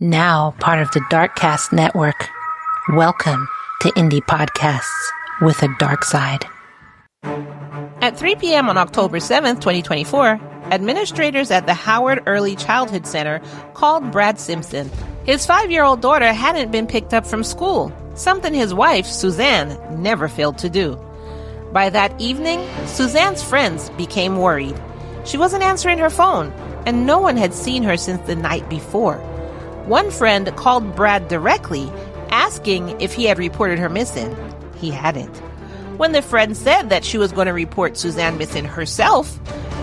Now part of the Darkcast Network. Welcome to Indie Podcasts with a dark side. At 3 p.m. on October 7th, 2024, administrators at the Howard Early Childhood Center called Brad Simpson. His 5-year-old daughter hadn't been picked up from school, something his wife, Suzanne, never failed to do. By that evening, Suzanne's friends became worried. She wasn't answering her phone, and no one had seen her since the night before. One friend called Brad directly, asking if he had reported her missing. He hadn't. When the friend said that she was going to report Suzanne missing herself,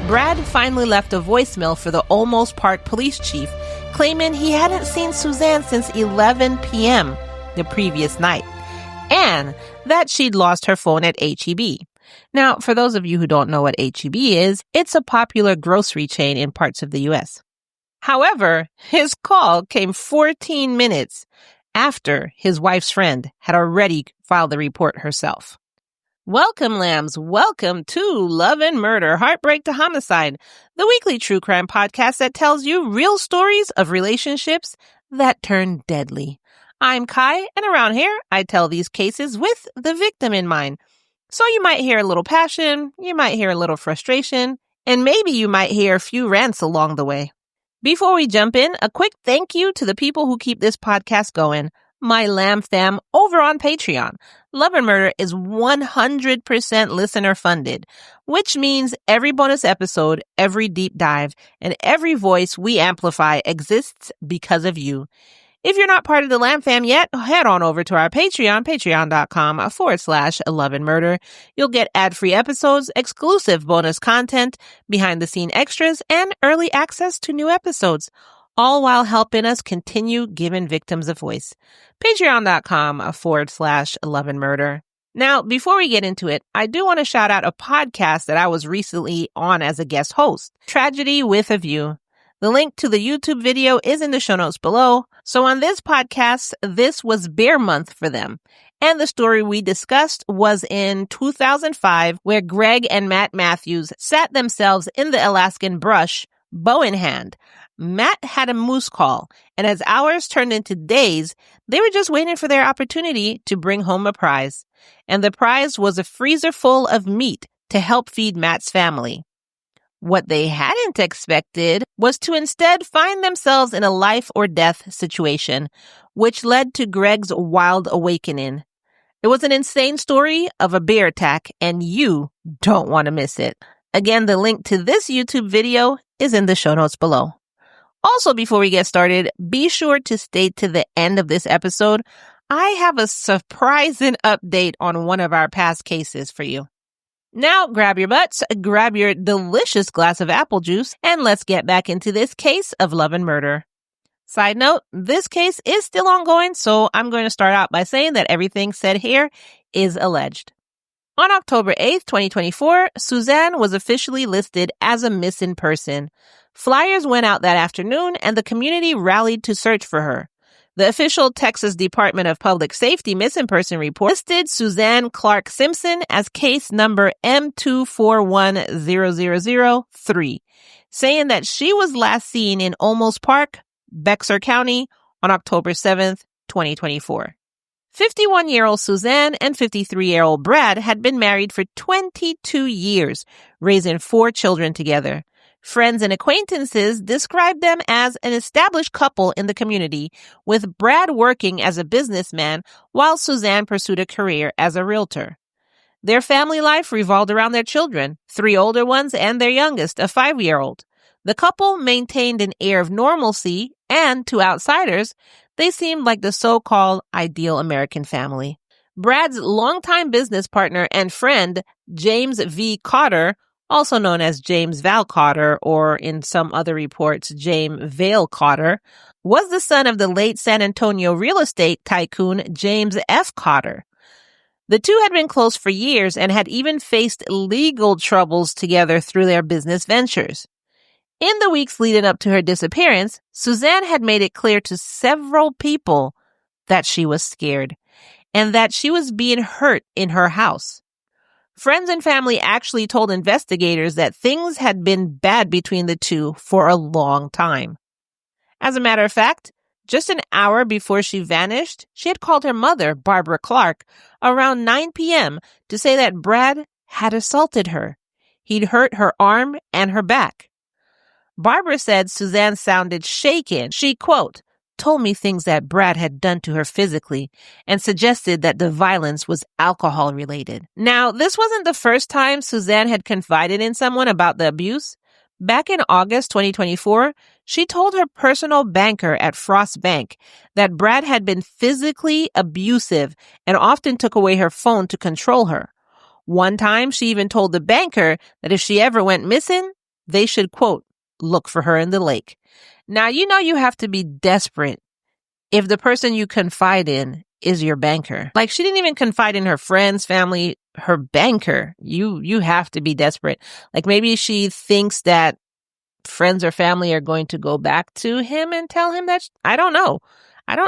Brad finally left a voicemail for the Olmos Park police chief, claiming he hadn't seen Suzanne since 11 p.m. the previous night, and that she'd lost her phone at H-E-B. Now, for those of you who don't know what H-E-B is, it's a popular grocery chain in parts of the U.S. However, his call came 14 minutes after his wife's friend had already filed the report herself. Welcome, lambs. Welcome to Love and Murder, Heartbreak to Homicide, the weekly true crime podcast that tells you real stories of relationships that turn deadly. I'm Kai, and around here, I tell these cases with the victim in mind. So you might hear a little passion, you might hear a little frustration, and maybe you might hear a few rants along the way. Before we jump in, a quick thank you to the people who keep this podcast going. My Lamb fam over on Patreon. Love and Murder is 100% listener funded, which means every bonus episode, every deep dive, and every voice we amplify exists because of you. If you're not part of the Lamb fam yet, head on over to our Patreon, patreon.com/Love and Murder. You'll get ad-free episodes, exclusive bonus content, behind-the-scene extras, and early access to new episodes, all while helping us continue giving victims a voice. Patreon.com/Love and Murder. Now, before we get into it, I do want to shout out a podcast that I was recently on as a guest host, Tragedy with a View. The link to the YouTube video is in the show notes below. So on this podcast, this was Bear Month for them. And the story we discussed was in 2005, where Greg and Matt Matthews sat themselves in the Alaskan brush, bow in hand. Matt had a moose call, and as hours turned into days, they were just waiting for their opportunity to bring home a prize. And the prize was a freezer full of meat to help feed Matt's family. What they hadn't expected was to instead find themselves in a life or death situation, which led to Greg's wild awakening. It was an insane story of a bear attack, and you don't want to miss it. Again, the link to this YouTube video is in the show notes below. Also, before we get started, be sure to stay to the end of this episode. I have a surprising update on one of our past cases for you. Now, grab your butts, grab your delicious glass of apple juice, and let's get back into this case of love and murder. Side note, this case is still ongoing, so I'm going to start out by saying that everything said here is alleged. On October 8th, 2024, Suzanne was officially listed as a missing person. Flyers went out that afternoon, and the community rallied to search for her. The official Texas Department of Public Safety missing person report listed Suzanne Clark Simpson as case number M241003, saying that she was last seen in Olmos Park, Bexar County, on October 7th, 2024. 51-year-old Suzanne and 53-year-old Brad had been married for 22 years, raising 4 children together. Friends and acquaintances described them as an established couple in the community, with Brad working as a businessman while Suzanne pursued a career as a realtor. Their family life revolved around their children, 3 older ones and their youngest, a 5-year-old. The couple maintained an air of normalcy, and to outsiders, they seemed like the so-called ideal American family. Brad's longtime business partner and friend, James V. Cotter, also known as James Val Cotter, or in some other reports, James Vale Cotter, was the son of the late San Antonio real estate tycoon James F. Cotter. The two had been close for years and had even faced legal troubles together through their business ventures. In the weeks leading up to her disappearance, Suzanne had made it clear to several people that she was scared and that she was being hurt in her house. Friends and family actually told investigators that things had been bad between the two for a long time. As a matter of fact, Just an hour before she vanished, she had called her mother, Barbara Clark, around 9 p.m. to say that Brad had assaulted her. He'd hurt her arm and her back. Barbara said Suzanne sounded shaken. She, quote, told me things that Brad had done to her physically and suggested that the violence was alcohol related. Now, this wasn't the first time Suzanne had confided in someone about the abuse. Back in August 2024, she told her personal banker at Frost Bank that Brad had been physically abusive and often took away her phone to control her. One time, she even told the banker that if she ever went missing, they should, quote, look for her in the lake. Now, you know you have to be desperate if the person you confide in is your banker. Like, she didn't even confide in her friends, family, her banker. You have to be desperate. Like, maybe she thinks that friends or family are going to go back to him and tell him that. I don't know.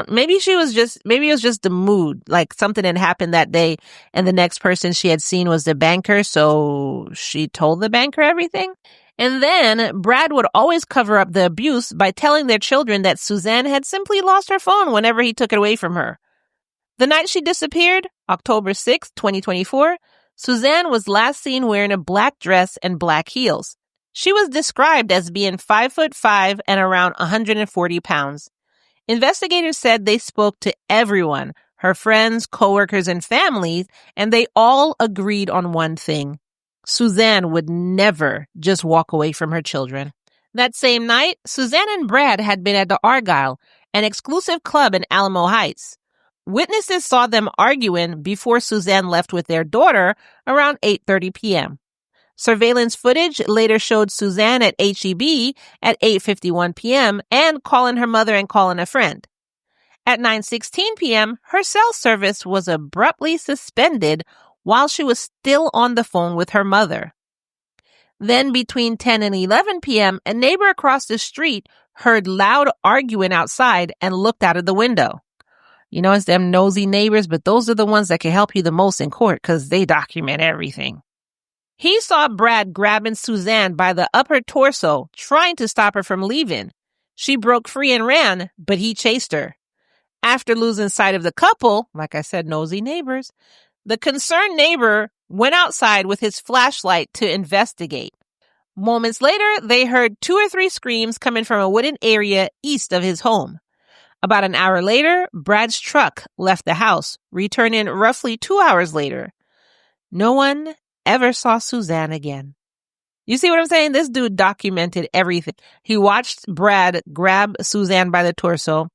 Maybe it was just the mood. Like, something had happened that day and the next person she had seen was the banker. So she told the banker everything. And then Brad would always cover up the abuse by telling their children that Suzanne had simply lost her phone whenever he took it away from her. The night she disappeared, October 6, 2024, Suzanne was last seen wearing a black dress and black heels. She was described as being 5'5" and around 140 pounds. Investigators said they spoke to everyone, her friends, coworkers, and families, and they all agreed on one thing. Suzanne would never just walk away from her children. That same night, Suzanne and Brad had been at the Argyle, an exclusive club in Alamo Heights. Witnesses saw them arguing before Suzanne left with their daughter around 8:30 p.m. Surveillance footage later showed Suzanne at H-E-B at 8:51 p.m. and calling her mother and calling a friend. At 9:16 p.m., her cell service was abruptly suspended while she was still on the phone with her mother. Then between 10 and 11 p.m., a neighbor across the street heard loud arguing outside and looked out of the window. You know, it's them nosy neighbors, but those are the ones that can help you the most in court because they document everything. He saw Brad grabbing Suzanne by the upper torso, trying to stop her from leaving. She broke free and ran, but he chased her. After losing sight of the couple, like I said, nosy neighbors, the concerned neighbor went outside with his flashlight to investigate. Moments later, they heard 2 or 3 screams coming from a wooded area east of his home. About an hour later, Brad's truck left the house, returning roughly 2 hours later. No one ever saw Suzanne again. You see what I'm saying? This dude documented everything. He watched Brad grab Suzanne by the torso.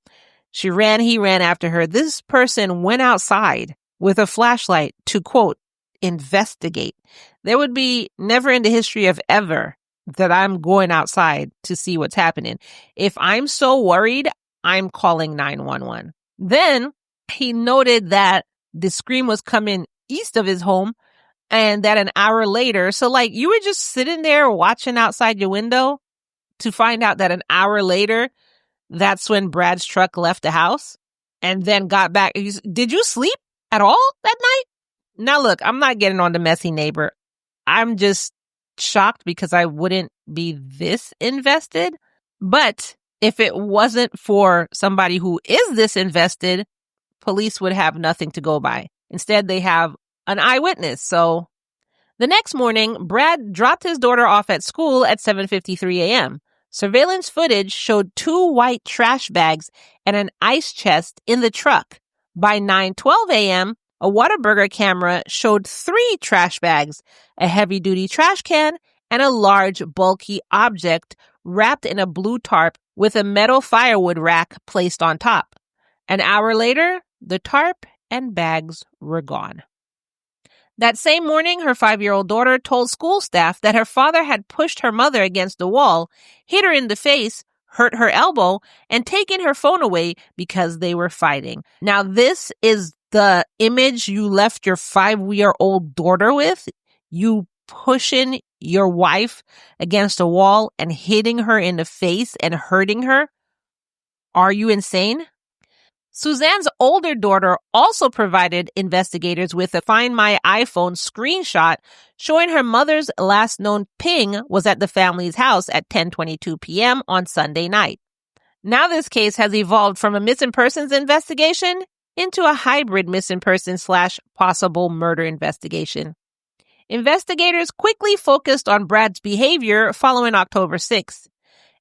She ran, he ran after her. This person went outside with a flashlight to, quote, investigate. There would be never in the history of ever that I'm going outside to see what's happening. If I'm so worried, I'm calling 911. Then he noted that the scream was coming east of his home and that an hour later, so like you were just sitting there watching outside your window to find out that an hour later, that's when Brad's truck left the house and then got back. Did you sleep at all that night? Now look, I'm not getting on the messy neighbor. I'm just shocked because I wouldn't be this invested. But if it wasn't for somebody who is this invested, police would have nothing to go by. Instead, they have an eyewitness. So the next morning, Brad dropped his daughter off at school at 7:53 a.m. Surveillance footage showed 2 white trash bags and an ice chest in the truck. By 9:12 a.m., a Whataburger camera showed 3 trash bags, a heavy-duty trash can, and a large, bulky object wrapped in a blue tarp with a metal firewood rack placed on top. An hour later, the tarp and bags were gone. That same morning, her 5-year-old daughter told school staff that her father had pushed her mother against the wall, hit her in the face, hurt her elbow, and taken her phone away because they were fighting. Now, this is the image you left your 5-year-old daughter with? You pushing your wife against a wall and hitting her in the face and hurting her? Are you insane? Suzanne's older daughter also provided investigators with a Find My iPhone screenshot showing her mother's last known ping was at the family's house at 10:22 p.m. on Sunday night. Now this case has evolved from a missing persons investigation into a hybrid missing person / possible murder investigation. Investigators quickly focused on Brad's behavior following October 6th.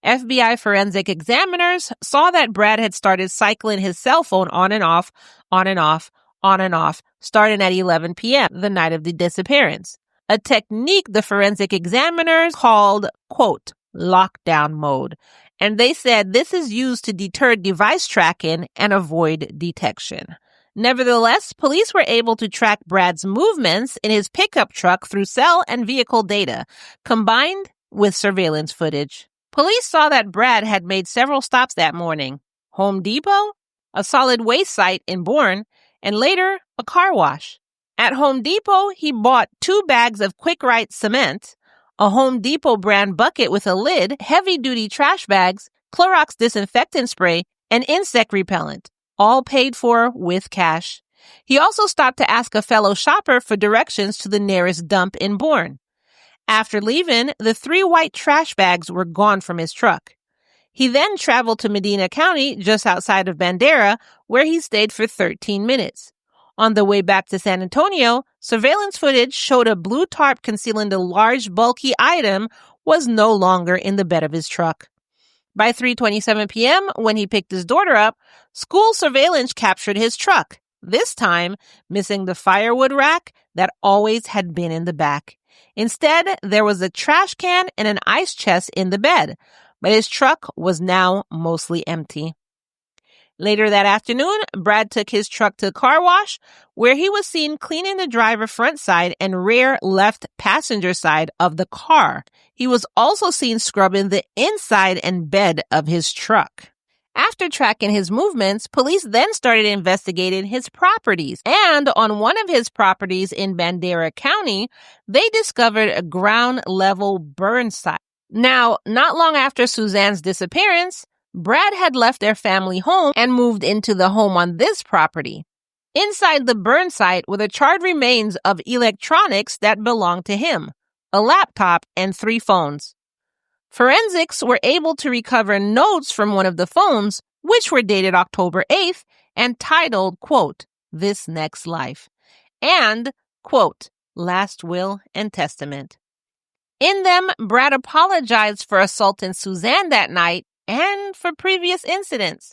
FBI forensic examiners saw that Brad had started cycling his cell phone on and off, starting at 11 p.m. the night of the disappearance, a technique the forensic examiners called, quote, lockdown mode. And they said this is used to deter device tracking and avoid detection. Nevertheless, police were able to track Brad's movements in his pickup truck through cell and vehicle data, combined with surveillance footage. Police saw that Brad had made several stops that morning. Home Depot, a solid waste site in Bourne, and later a car wash. At Home Depot, he bought 2 bags of Quick Right cement, a Home Depot brand bucket with a lid, heavy-duty trash bags, Clorox disinfectant spray, and insect repellent, all paid for with cash. He also stopped to ask a fellow shopper for directions to the nearest dump in Bourne. After leaving, the 3 white trash bags were gone from his truck. He then traveled to Medina County, just outside of Bandera, where he stayed for 13 minutes. On the way back to San Antonio, surveillance footage showed a blue tarp concealing the large, bulky item was no longer in the bed of his truck. By 3:27 p.m., when he picked his daughter up, school surveillance captured his truck, this time missing the firewood rack that always had been in the back. Instead, there was a trash can and an ice chest in the bed, but his truck was now mostly empty. Later that afternoon, Brad took his truck to the car wash, where he was seen cleaning the driver's front side and rear left passenger side of the car. He was also seen scrubbing the inside and bed of his truck. After tracking his movements, police then started investigating his properties. And on one of his properties in Bandera County, they discovered a ground-level burn site. Now, not long after Suzanne's disappearance, Brad had left their family home and moved into the home on this property. Inside the burn site were the charred remains of electronics that belonged to him, a laptop and 3 phones. Forensics were able to recover notes from one of the phones, which were dated October 8th and titled, quote, This Next Life, and, quote, Last Will and Testament. In them, Brad apologized for assaulting Suzanne that night and for previous incidents.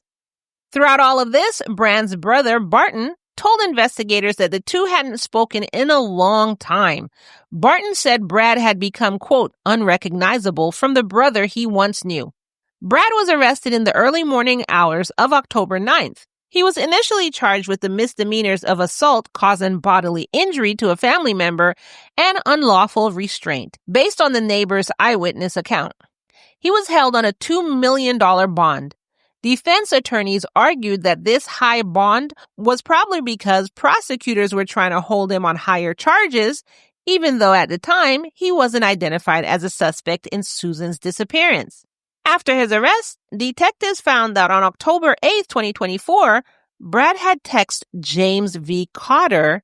Throughout all of this, Brad's brother, Barton, told investigators that the two hadn't spoken in a long time. Barton said Brad had become, quote, unrecognizable from the brother he once knew. Brad was arrested in the early morning hours of October 9th. He was initially charged with the misdemeanors of assault causing bodily injury to a family member and unlawful restraint, based on the neighbor's eyewitness account. He was held on a $2 million bond. Defense attorneys argued that this high bond was probably because prosecutors were trying to hold him on higher charges, even though at the time he wasn't identified as a suspect in Susan's disappearance. After his arrest, detectives found that on October 8, 2024, Brad had texted James V. Cotter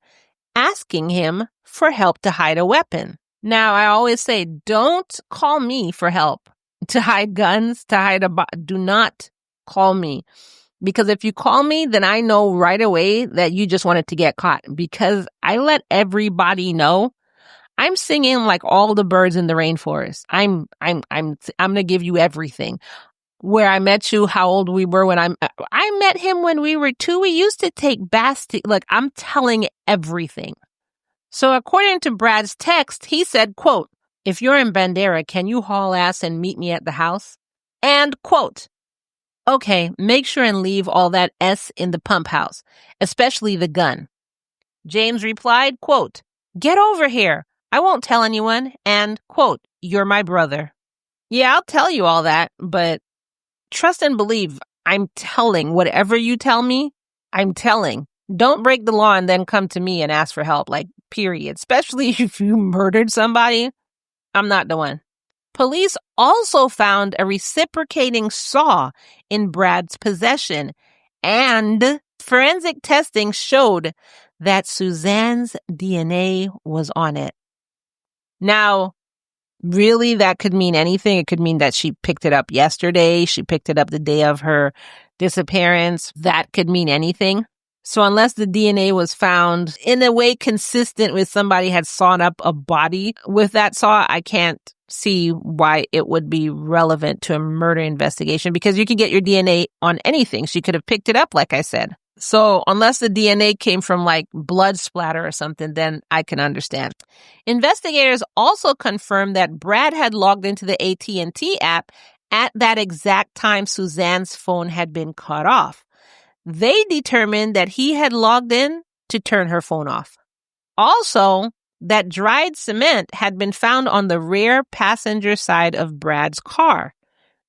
asking him for help to hide a weapon. Now, I always say, don't call me for help. To hide guns, to hide do not call me. Because if you call me, then I know right away that you just wanted to get caught. Because I let everybody know I'm singing like all the birds in the rainforest. I'm gonna give you everything. Where I met you, how old we were when I met him when we were 2. We used to take baths. Like, I'm telling everything. So according to Brad's text, he said, quote, if you're in Bandera, can you haul ass and meet me at the house? And, quote, okay, make sure and leave all that S in the pump house, especially the gun. James replied, quote, get over here. I won't tell anyone. And, quote, you're my brother. Yeah, I'll tell you all that, but trust and believe, I'm telling. Whatever you tell me, I'm telling. Don't break the law and then come to me and ask for help, like, period. Especially if you murdered somebody. I'm not the one. Police also found a reciprocating saw in Brad's possession, and forensic testing showed that Suzanne's DNA was on it. Now, Really, that could mean anything. It could mean that she picked it up yesterday. She picked it up the day of her disappearance. That could mean anything. So unless the DNA was found in a way consistent with somebody had sawn up a body with that saw, I can't see why it would be relevant to a murder investigation, because you can get your DNA on anything. She could have picked it up, like I said. So unless the DNA came from like blood splatter or something, then I can understand. Investigators also confirmed that Brad had logged into the AT&T app at that exact time Suzanne's phone had been cut off. They determined that he had logged in to turn her phone off. Also, that dried cement had been found on the rear passenger side of Brad's car.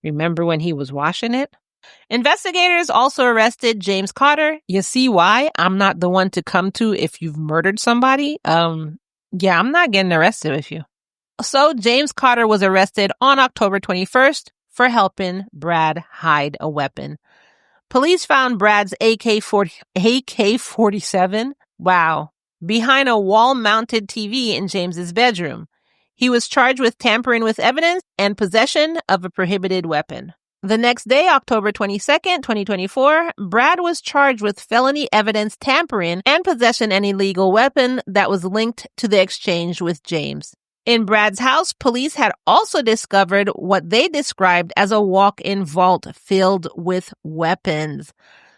Remember when he was washing it? Investigators also arrested James Cotter. You see why I'm not the one to come to if you've murdered somebody? I'm not getting arrested with you. So James Cotter was arrested on October 21st for helping Brad hide a weapon. Police found Brad's AK-47, behind a wall-mounted TV in James's bedroom. He was charged with tampering with evidence and possession of a prohibited weapon. The next day, October 22nd, 2024, Brad was charged with felony evidence tampering and possession of an illegal weapon that was linked to the exchange with James. In Brad's house, police had also discovered what they described as a walk-in vault filled with weapons.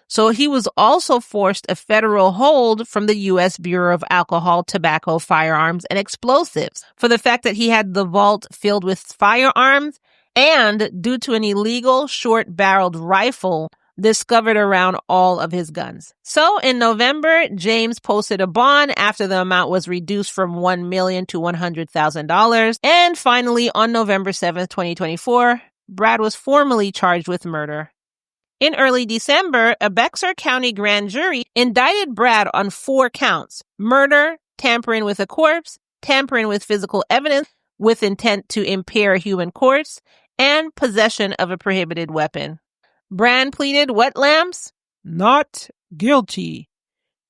So he was also forced a federal hold from the U.S. Bureau of Alcohol, Tobacco, Firearms, and Explosives for the fact that he had the vault filled with firearms and due to an illegal short-barreled rifle discovered around all of his guns. So in November, James posted a bond after the amount was reduced from $1 million to $100,000. And finally, on November 7th, 2024, Brad was formally charged with murder. In early December, a Bexar County grand jury indicted Brad on 4 counts: murder, tampering with a corpse, tampering with physical evidence with intent to impair a human corpse, and possession of a prohibited weapon. Brad pleaded what, Lambs? Not guilty.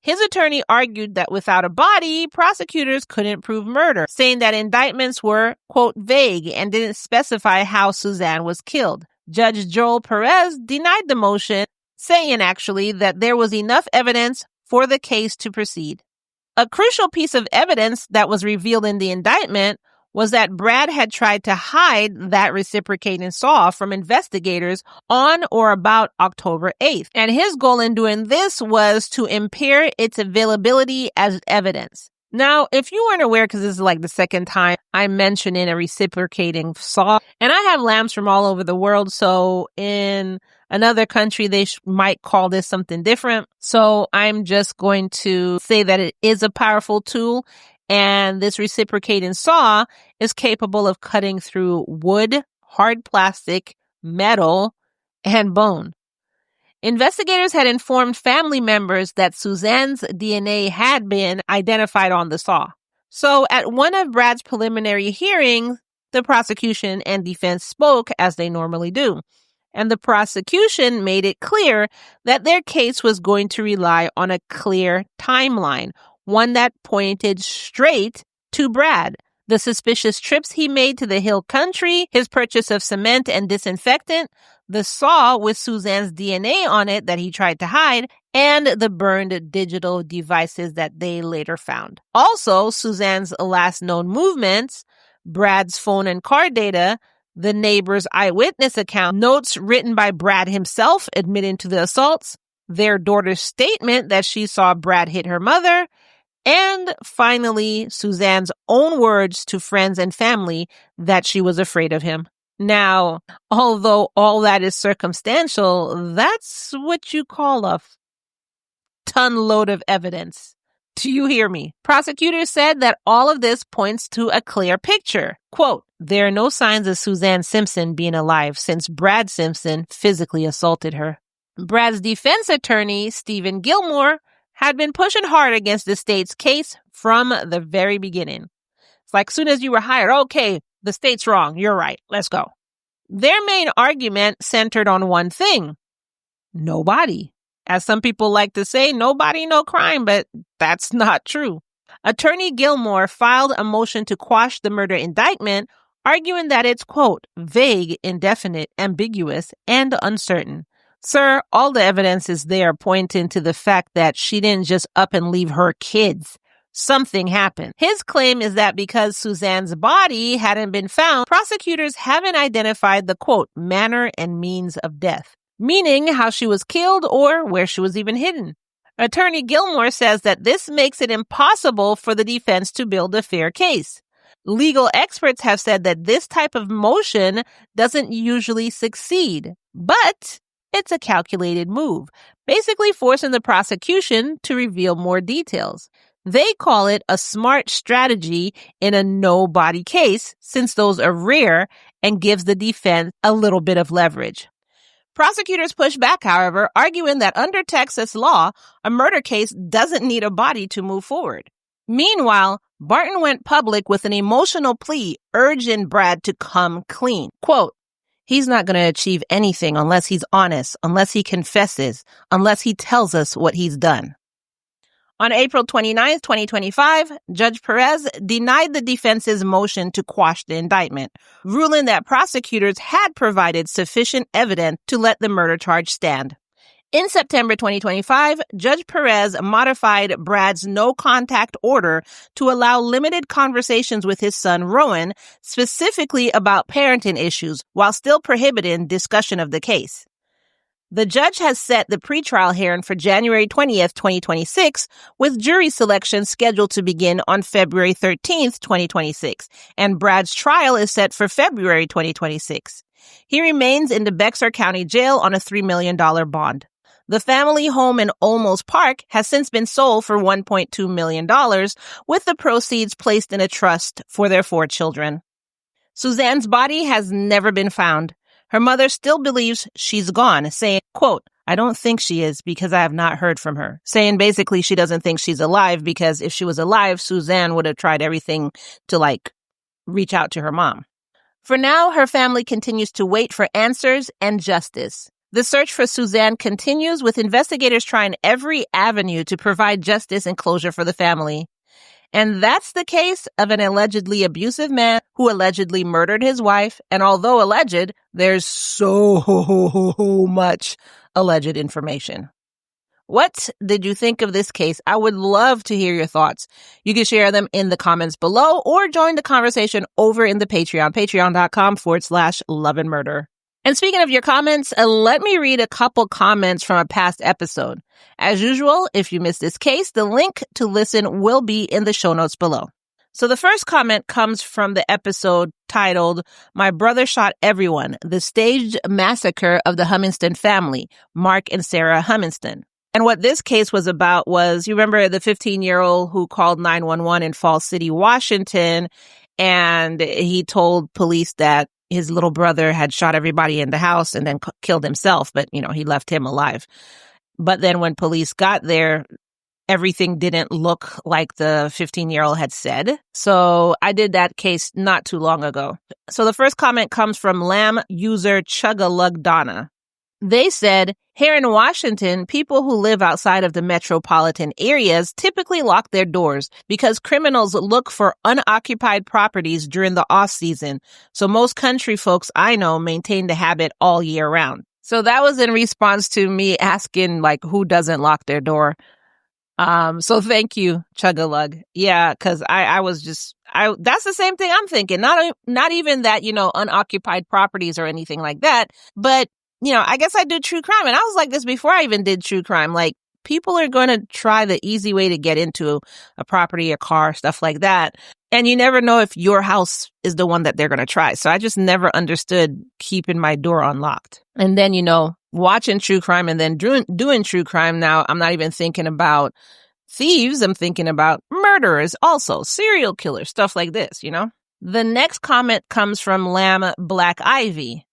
His attorney argued that without a body, prosecutors couldn't prove murder, saying that indictments were, quote, vague and didn't specify how Suzanne was killed. Judge Joel Perez denied the motion, saying actually that there was enough evidence for the case to proceed. A crucial piece of evidence that was revealed in the indictment was that Brad had tried to hide that reciprocating saw from investigators on or about October 8th. And his goal in doing this was to impair its availability as evidence. Now, if you weren't aware, because this is like the second time I'm mentioning a reciprocating saw, and I have lambs from all over the world, so in another country, they might call this something different. So I'm just going to say that it is a powerful tool. And this reciprocating saw is capable of cutting through wood, hard plastic, metal, and bone. Investigators had informed family members that Suzanne's DNA had been identified on the saw. So at one of Brad's preliminary hearings, the prosecution and defense spoke as they normally do. And the prosecution made it clear that their case was going to rely on a clear timeline, one that pointed straight to Brad. The suspicious trips he made to the hill country, his purchase of cement and disinfectant, the saw with Suzanne's DNA on it that he tried to hide, and the burned digital devices that they later found. Also, Suzanne's last known movements, Brad's phone and car data, the neighbor's eyewitness account, notes written by Brad himself admitting to the assaults, their daughter's statement that she saw Brad hit her mother, and finally, Suzanne's own words to friends and family that she was afraid of him. Now, although all that is circumstantial, that's what you call a ton load of evidence. Do you hear me? Prosecutors said that all of this points to a clear picture. Quote, there are no signs of Suzanne Simpson being alive since Brad Simpson physically assaulted her. Brad's defense attorney, Stephen Gilmore, had been pushing hard against the state's case from the very beginning. It's like, soon as you were hired, okay, the state's wrong. You're right. Let's go. Their main argument centered on one thing: nobody. As some people like to say, nobody, no crime, but that's not true. Attorney Gilmore filed a motion to quash the murder indictment arguing that it's, quote, vague, indefinite, ambiguous, and uncertain. Sir, all the evidence is there pointing to the fact that she didn't just up and leave her kids. Something happened. His claim is that because Suzanne's body hadn't been found, prosecutors haven't identified the, quote, manner and means of death, meaning how she was killed or where she was even hidden. Attorney Gilmore says that this makes it impossible for the defense to build a fair case. Legal experts have said that this type of motion doesn't usually succeed, but it's a calculated move, basically forcing the prosecution to reveal more details. They call it a smart strategy in a no-body case, since those are rare and gives the defense a little bit of leverage. Prosecutors push back, however, arguing that under Texas law, a murder case doesn't need a body to move forward. Meanwhile, Barton went public with an emotional plea urging Brad to come clean. Quote, he's not going to achieve anything unless he's honest, unless he confesses, unless he tells us what he's done. On April 29, 2025, Judge Perez denied the defense's motion to quash the indictment, ruling that prosecutors had provided sufficient evidence to let the murder charge stand. In September 2025, Judge Perez modified Brad's no-contact order to allow limited conversations with his son, Rowan, specifically about parenting issues, while still prohibiting discussion of the case. The judge has set the pretrial hearing for January 20th, 2026, with jury selection scheduled to begin on February 13th, 2026, and Brad's trial is set for February 2026. He remains in the Bexar County Jail on a $3 million bond. The family home in Olmos Park has since been sold for $1.2 million, with the proceeds placed in a trust for their 4 children. Suzanne's body has never been found. Her mother still believes she's gone, saying, quote, I don't think she is because I have not heard from her. Saying basically she doesn't think she's alive because if she was alive, Suzanne would have tried everything to reach out to her mom. For now, her family continues to wait for answers and justice. The search for Suzanne continues, with investigators trying every avenue to provide justice and closure for the family. And that's the case of an allegedly abusive man who allegedly murdered his wife. And although alleged, there's so much alleged information. What did you think of this case? I would love to hear your thoughts. You can share them in the comments below or join the conversation over in the Patreon, patreon.com/loveandmurder. And speaking of your comments, let me read a couple comments from a past episode. As usual, if you missed this case, the link to listen will be in the show notes below. So the first comment comes from the episode titled, My Brother Shot Everyone, the Staged Massacre of the Humiston Family, Mark and Sarah Humiston. And what this case was about was, you remember the 15-year-old who called 911 in Falls City, Washington, and he told police that his little brother had shot everybody in the house and then killed himself, but, he left him alive. But then when police got there, everything didn't look like the 15-year-old had said. So I did that case not too long ago. So the first comment comes from Lamb user Chugalugdonna. They said, here in Washington, people who live outside of the metropolitan areas typically lock their doors because criminals look for unoccupied properties during the off-season. So most country folks I know maintain the habit all year round. So that was in response to me asking, who doesn't lock their door? So thank you, Chugalug. Yeah, because I was that's the same thing I'm thinking. Not even that, unoccupied properties or anything like that, but I guess I do true crime. And I was like this before I even did true crime. People are going to try the easy way to get into a property, a car, stuff like that. And you never know if your house is the one that they're going to try. So I just never understood keeping my door unlocked. And then, watching true crime and then doing true crime. Now, I'm not even thinking about thieves. I'm thinking about murderers also, serial killers, stuff like this, The next comment comes from Lamb Black Ivy.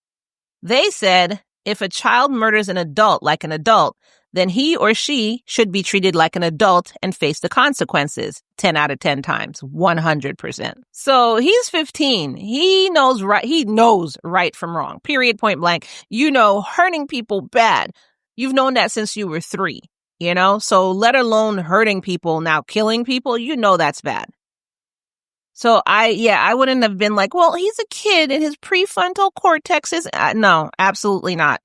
They said, if a child murders an adult like an adult, then he or she should be treated like an adult and face the consequences 10 out of 10 times, 100%. So he's 15. He knows right from wrong, period, point blank. Hurting people bad. You've known that since you were 3, So let alone hurting people, now killing people, that's bad. So I wouldn't have been like, well, he's a kid and his prefrontal cortex is, no, absolutely not.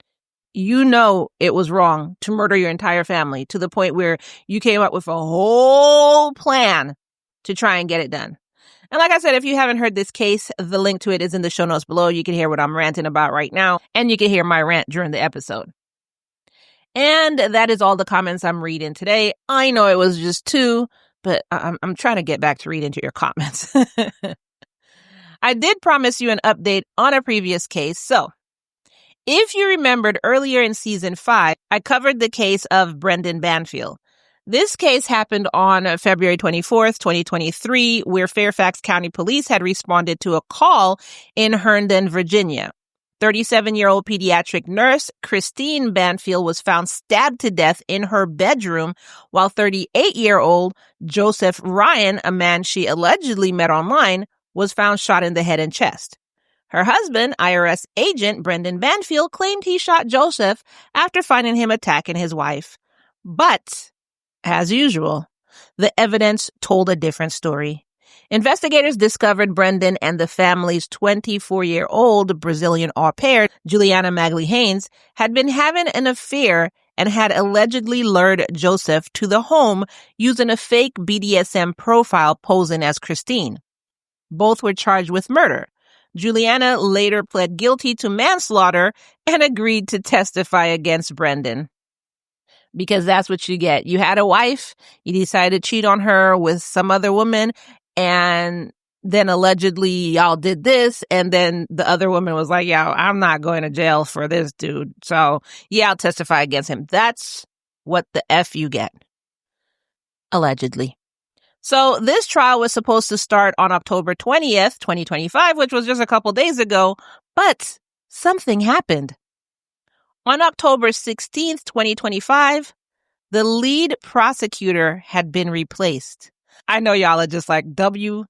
You know it was wrong to murder your entire family to the point where you came up with a whole plan to try and get it done. And like I said, if you haven't heard this case, the link to it is in the show notes below. You can hear what I'm ranting about right now, and you can hear my rant during the episode. And that is all the comments I'm reading today. I know it was just 2, but I'm trying to get back to read into your comments. I did promise you an update on a previous case, so if you remembered earlier in season 5, I covered the case of Brendan Banfield. This case happened on February 24th, 2023, where Fairfax County Police had responded to a call in Herndon, Virginia. 37-year-old pediatric nurse Christine Banfield was found stabbed to death in her bedroom, while 38-year-old Joseph Ryan, a man she allegedly met online, was found shot in the head and chest. Her husband, IRS agent Brendan Banfield, claimed he shot Joseph after finding him attacking his wife. But, as usual, the evidence told a different story. Investigators discovered Brendan and the family's 24-year-old Brazilian au pair, Juliana Magli-Haynes, had been having an affair and had allegedly lured Joseph to the home using a fake BDSM profile posing as Christine. Both were charged with murder. Juliana later pled guilty to manslaughter and agreed to testify against Brendan. Because that's what you get. You had a wife, you decided to cheat on her with some other woman, and then allegedly y'all did this, and then the other woman was like, yeah, I'm not going to jail for this dude. So, yeah, I'll testify against him. That's what the F you get. Allegedly. So this trial was supposed to start on October 20th, 2025, which was just a couple days ago, but something happened. On October 16th, 2025, the lead prosecutor had been replaced. I know y'all are just like, WT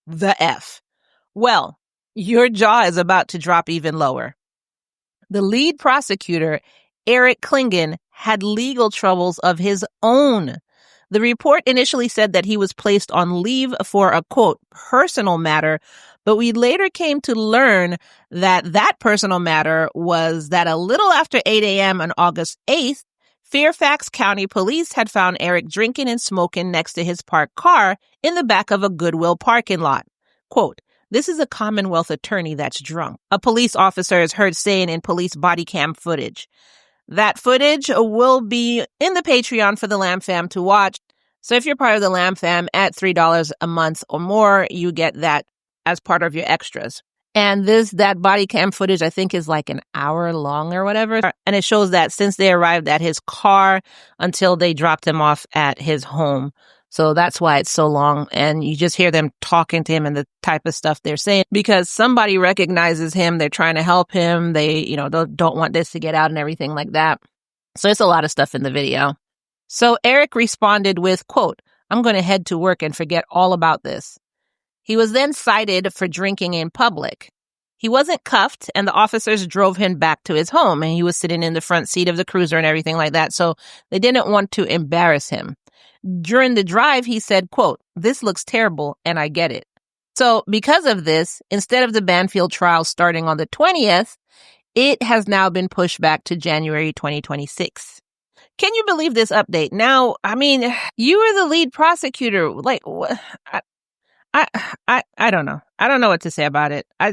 the F. Well, your jaw is about to drop even lower. The lead prosecutor, Eric Klingen, had legal troubles of his own. The report initially said that he was placed on leave for a, quote, personal matter, but we later came to learn that that personal matter was that a little after 8 a.m. on August 8th, Fairfax County Police had found Eric drinking and smoking next to his parked car in the back of a Goodwill parking lot. Quote, this is a Commonwealth attorney that's drunk, a police officer is heard saying in police body cam footage. That footage will be in the Patreon for the Lamb Fam to watch. So if you're part of the Lamb Fam at $3 a month or more, you get that as part of your extras. And that body cam footage, I think, is like an hour long or whatever. And it shows that since they arrived at his car until they dropped him off at his home. So that's why it's so long. And you just hear them talking to him and the type of stuff they're saying because somebody recognizes him. They're trying to help him. They, don't want this to get out and everything like that. So it's a lot of stuff in the video. So Eric responded with, quote, I'm going to head to work and forget all about this. He was then cited for drinking in public. He wasn't cuffed, and the officers drove him back to his home, and he was sitting in the front seat of the cruiser and everything like that, so they didn't want to embarrass him. During the drive, he said, quote, this looks terrible, and I get it. So because of this, instead of the Banfield trial starting on the 20th, it has now been pushed back to January 2026. Can you believe this update? Now, I mean, you were the lead prosecutor. Like, what? I don't know. I don't know what to say about it. I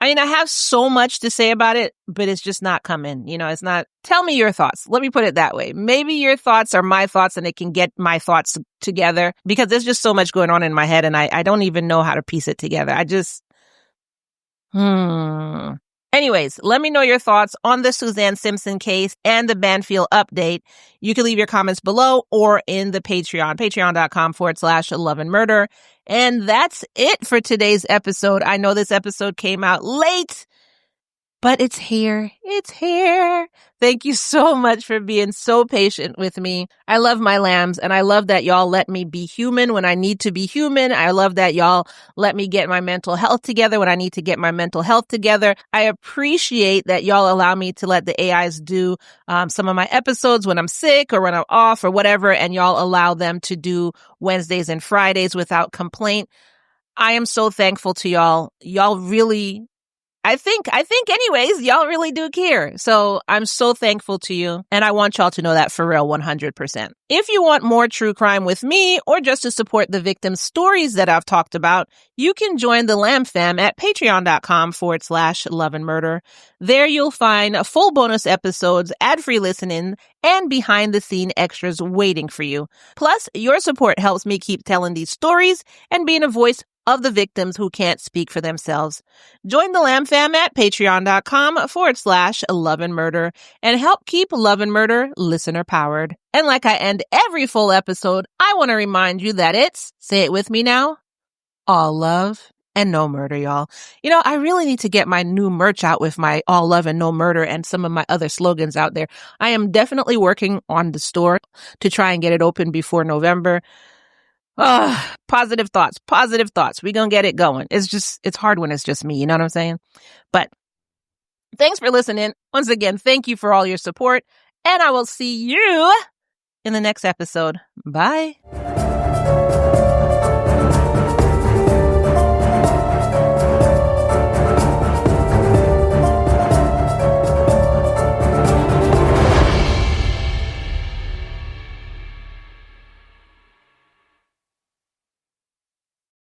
have so much to say about it, but it's just not coming. It's not. Tell me your thoughts. Let me put it that way. Maybe your thoughts are my thoughts and it can get my thoughts together because there's just so much going on in my head and I don't even know how to piece it together. Anyways, let me know your thoughts on the Suzanne Simpson case and the Banfield update. You can leave your comments below or in the Patreon, patreon.com/love and murder. And that's it for today's episode. I know this episode came out late, but it's here. It's here. Thank you so much for being so patient with me. I love my lambs, and I love that y'all let me be human when I need to be human. I love that y'all let me get my mental health together when I need to get my mental health together. I appreciate that y'all allow me to let the AIs do some of my episodes when I'm sick or when I'm off or whatever, and y'all allow them to do Wednesdays and Fridays without complaint. I am so thankful to y'all. Y'all really, I think anyways, y'all really do care. So I'm so thankful to you. And I want y'all to know that for real, 100%. If you want more true crime with me or just to support the victims' stories that I've talked about, you can join the Lamb Fam at patreon.com/loveandmurder. There you'll find full bonus episodes, ad-free listening, and behind-the-scene extras waiting for you. Plus, your support helps me keep telling these stories and being a voice of the victims who can't speak for themselves. Join the Lamb Fam at patreon.com/loveandmurder and help keep Love and Murder listener powered. And like I end every full episode, I want to remind you that it's, say it with me now, all love and no murder, y'all. I really need to get my new merch out with my all love and no murder and some of my other slogans out there. I am definitely working on the store to try and get it open before November. Positive thoughts. We're going to get it going. It's hard when it's just me. You know what I'm saying? But thanks for listening. Once again, thank you for all your support. And I will see you in the next episode. Bye.